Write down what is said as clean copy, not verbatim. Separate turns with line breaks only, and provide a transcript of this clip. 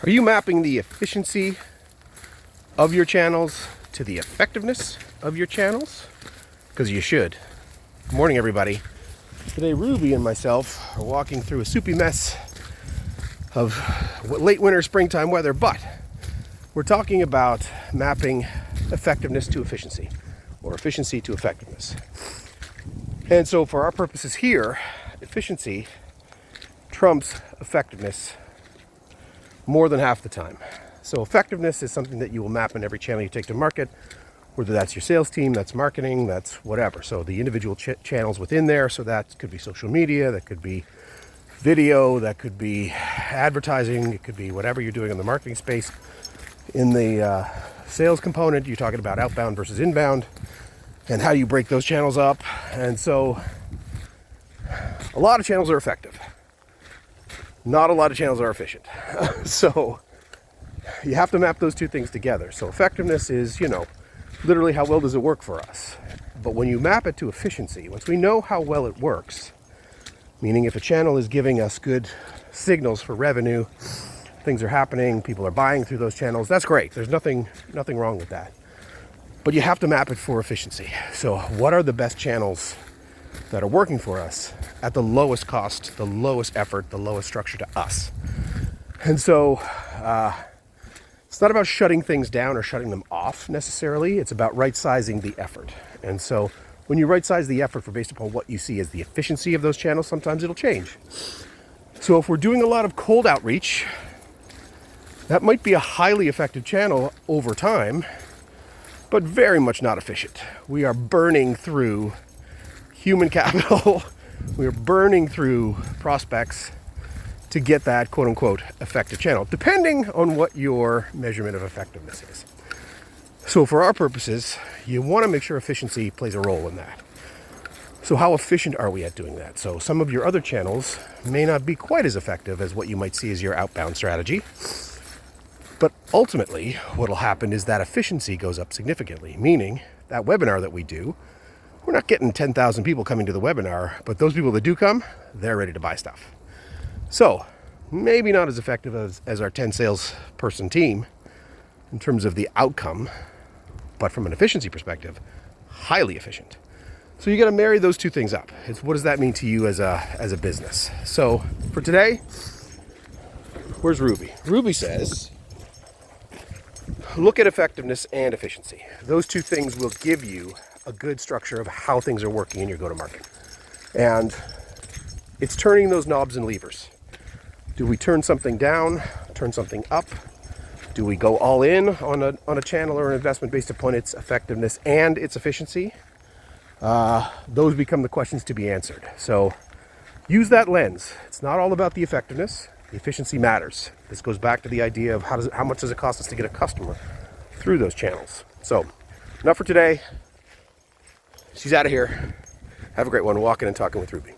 Are you mapping the efficiency of your channels to the effectiveness of your channels? Because you should. Good morning, everybody. Today, Ruby and myself are walking through a soupy mess of late winter, springtime weather, but we're talking about mapping effectiveness to efficiency, or efficiency to effectiveness. And so for our purposes here, efficiency trumps effectiveness more than half the time. So effectiveness is something that you will map in every channel you take to market, whether that's your sales team, that's marketing, that's whatever. So the individual channels within there, so that could be social media, that could be video, that could be advertising, it could be whatever you're doing in the marketing space. In the sales component, you're talking about outbound versus inbound and how you break those channels up. And so a lot of channels are effective. Not a lot of channels are efficient. So you have to map those two things together. So effectiveness is, literally how well does it work for us? But when you map it to efficiency, once we know how well it works, meaning if a channel is giving us good signals for revenue, things are happening, people are buying through those channels, that's great. There's nothing wrong with that. But you have to map it for efficiency. So what are the best channels that are working for us at the lowest cost, the lowest effort, the lowest structure to us? And so it's not about shutting things down or shutting them off necessarily. It's about right-sizing the effort. And so when you right-size the effort based upon what you see as the efficiency of those channels, sometimes it'll change. So if we're doing a lot of cold outreach, that might be a highly effective channel over time, but very much not efficient. We are burning through human capital. We are burning through prospects to get that quote-unquote effective channel, depending on what your measurement of effectiveness is. So for our purposes, you want to make sure efficiency plays a role in that. So how efficient are we at doing that? So some of your other channels may not be quite as effective as what you might see as your outbound strategy. But ultimately, what will happen is that efficiency goes up significantly, meaning that webinar that we do, we're not getting 10,000 people coming to the webinar, but those people that do come, they're ready to buy stuff. So maybe not as effective as our 10 salesperson team in terms of the outcome, but from an efficiency perspective, highly efficient. So you got to marry those two things up. It's what does that mean to you as a business? So for today, where's Ruby? Ruby says, look at effectiveness and efficiency. Those two things will give you a good structure of how things are working in your go-to-market. And it's turning those knobs and levers. Do we turn something down, turn something up? Do we go all in on a channel or an investment based upon its effectiveness and its efficiency? Those become the questions to be answered. So use that lens. It's not all about the effectiveness. The efficiency matters. This goes back to the idea of how much does it cost us to get a customer through those channels. So enough for today. She's out of here. Have a great one. Walking and talking with Ruby.